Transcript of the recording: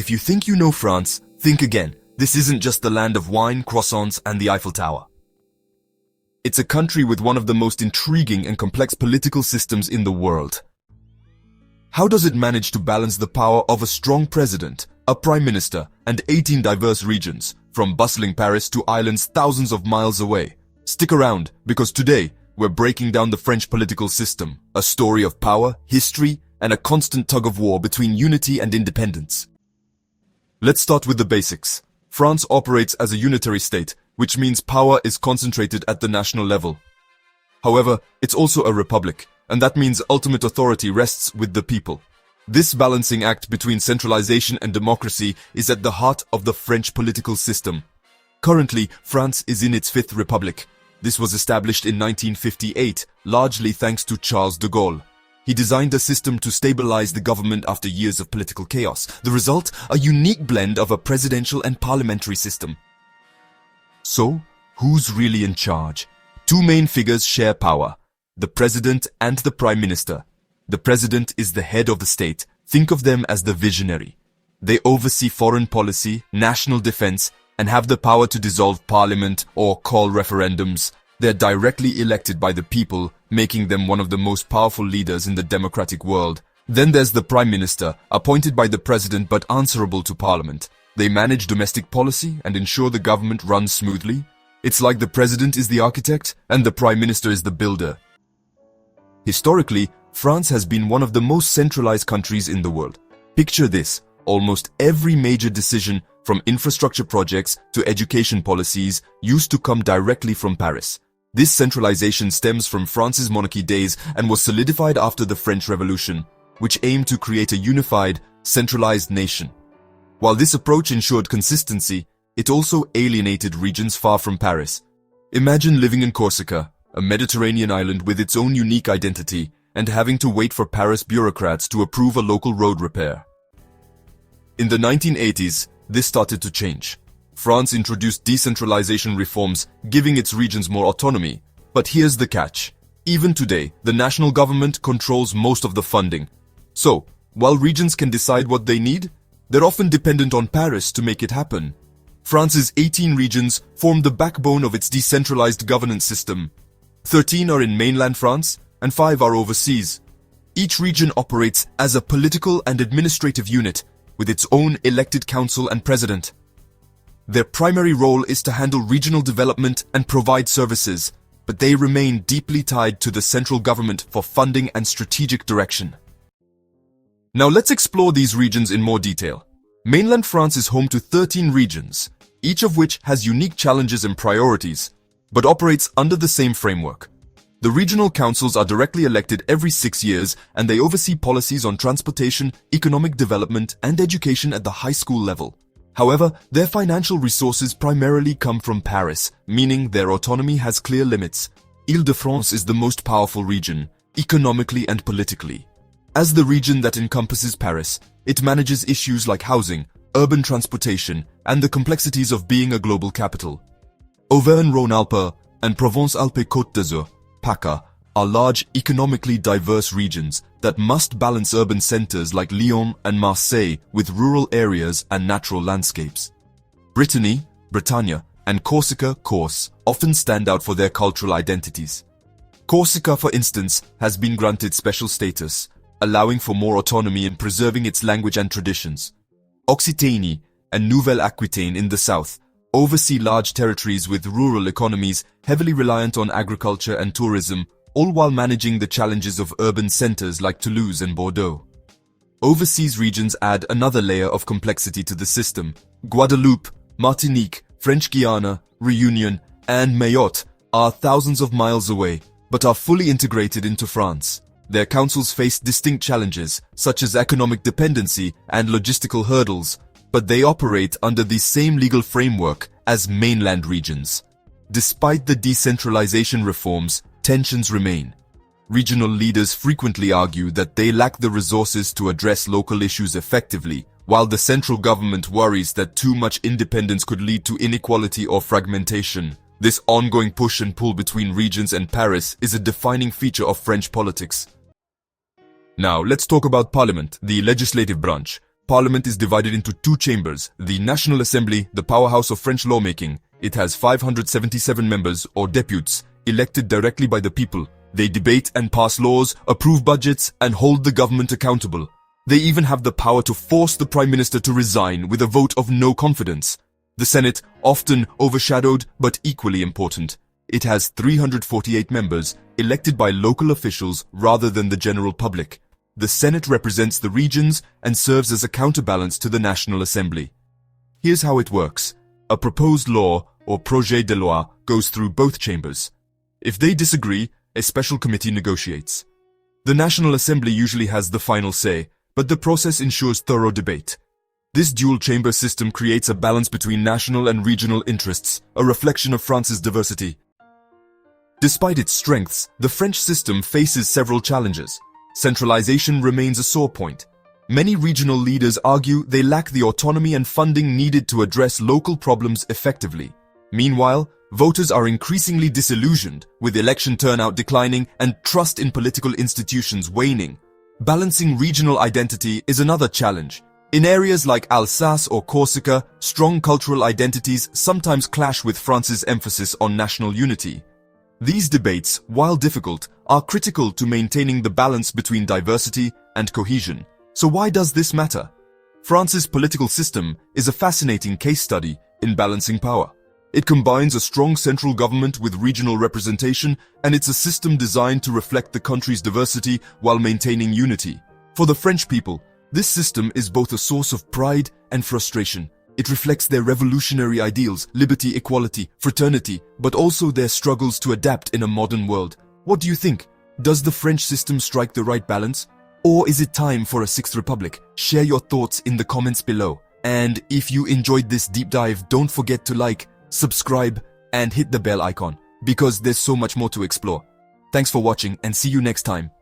If you think you know France, think again. This isn't just the land of wine, croissants, and the Eiffel Tower. It's a country with one of the most intriguing and complex political systems in the world. How does it manage to balance the power of a strong president, a prime minister, and 18 diverse regions, from bustling Paris to islands thousands of miles away? Stick around, because today, we're breaking down the French political system, a story of power, history, and a constant tug-of-war between unity and independence. Let's start with the basics. France operates as a unitary state, which means power is concentrated at the national level. However, it's also a republic, and that means ultimate authority rests with the people. This balancing act between centralization and democracy is at the heart of the French political system. Currently, France is in its fifth republic. This was established in 1958, largely thanks to Charles de Gaulle. He designed a system to stabilize the government after years of political chaos. The result, a unique blend of a presidential and parliamentary system. So, who's really in charge? Two main figures share power: the president and the prime minister. The president is the head of the state. Think of them as the visionary. They oversee foreign policy, national defense, and have the power to dissolve parliament or call referendums. They're directly elected by the people, making them one of the most powerful leaders in the democratic world. Then there's the prime minister, appointed by the president but answerable to parliament. They manage domestic policy and ensure the government runs smoothly. It's like the president is the architect and the prime minister is the builder. Historically, France has been one of the most centralized countries in the world. Picture this: almost every major decision, from infrastructure projects to education policies, used to come directly from Paris. This centralization stems from France's monarchy days and was solidified after the French Revolution, which aimed to create a unified, centralized nation. While this approach ensured consistency, it also alienated regions far from Paris. Imagine living in Corsica, a Mediterranean island with its own unique identity, and having to wait for Paris bureaucrats to approve a local road repair. In the 1980s, this started to change. France introduced decentralization reforms, giving its regions more autonomy. But here's the catch. Even today, the national government controls most of the funding. So, while regions can decide what they need, they're often dependent on Paris to make it happen. France's 18 regions form the backbone of its decentralized governance system. 13 are in mainland France, and 5 are overseas. Each region operates as a political and administrative unit, with its own elected council and president. Their primary role is to handle regional development and provide services, but they remain deeply tied to the central government for funding and strategic direction. Now let's explore these regions in more detail. Mainland France is home to 13 regions, each of which has unique challenges and priorities, but operates under the same framework. The regional councils are directly elected every 6 years, and they oversee policies on transportation, economic development, and education at the high school level. However, their financial resources primarily come from Paris, meaning their autonomy has clear limits. Île-de-France is the most powerful region, economically and politically. As the region that encompasses Paris, it manages issues like housing, urban transportation, and the complexities of being a global capital. Auvergne-Rhône-Alpes and Provence-Alpes-Côte d'Azur, PACA, are large, economically diverse regions that must balance urban centers like Lyon and Marseille with rural areas and natural landscapes. Brittany, Bretagne, and Corsica, Corse, often stand out for their cultural identities. Corsica, for instance, has been granted special status, allowing for more autonomy in preserving its language and traditions. Occitanie and Nouvelle-Aquitaine in the south oversee large territories with rural economies heavily reliant on agriculture and tourism, all while managing the challenges of urban centers like Toulouse and Bordeaux. Overseas regions add another layer of complexity to the system. Guadeloupe, Martinique, French Guiana, Réunion, and Mayotte are thousands of miles away, but are fully integrated into France. Their councils face distinct challenges, such as economic dependency and logistical hurdles, but they operate under the same legal framework as mainland regions. Despite the decentralization reforms, tensions remain. Regional leaders frequently argue that they lack the resources to address local issues effectively, while the central government worries that too much independence could lead to inequality or fragmentation. This ongoing push and pull between regions and Paris is a defining feature of French politics. Now, let's talk about Parliament, the legislative branch. Parliament is divided into two chambers, the National Assembly, the powerhouse of French lawmaking. It has 577 members, or deputies, elected directly by the people. They debate and pass laws, approve budgets, and hold the government accountable. They even have the power to force the Prime Minister to resign with a vote of no confidence. The Senate, often overshadowed but equally important. It has 348 members, elected by local officials rather than the general public. The Senate represents the regions and serves as a counterbalance to the National Assembly. Here's how it works. A proposed law, or projet de loi, goes through both chambers. If they disagree, a special committee negotiates. The National Assembly usually has the final say, but the process ensures thorough debate. This dual-chamber system creates a balance between national and regional interests, a reflection of France's diversity. Despite its strengths, the French system faces several challenges. Centralization remains a sore point. Many regional leaders argue they lack the autonomy and funding needed to address local problems effectively. Meanwhile, voters are increasingly disillusioned, with election turnout declining and trust in political institutions waning. Balancing regional identity is another challenge. In areas like Alsace or Corsica, strong cultural identities sometimes clash with France's emphasis on national unity. These debates, while difficult, are critical to maintaining the balance between diversity and cohesion. So why does this matter? France's political system is a fascinating case study in balancing power. It combines a strong central government with regional representation, and it's a system designed to reflect the country's diversity while maintaining unity. For the French people, this system is both a source of pride and frustration. It reflects their revolutionary ideals, liberty, equality, fraternity, but also their struggles to adapt in a modern world. What do you think? Does the French system strike the right balance? Or is it time for a sixth republic? Share your thoughts in the comments below. And if you enjoyed this deep dive, don't forget to like, subscribe, and hit the bell icon, because there's so much more to explore. Thanks for watching and see you next time.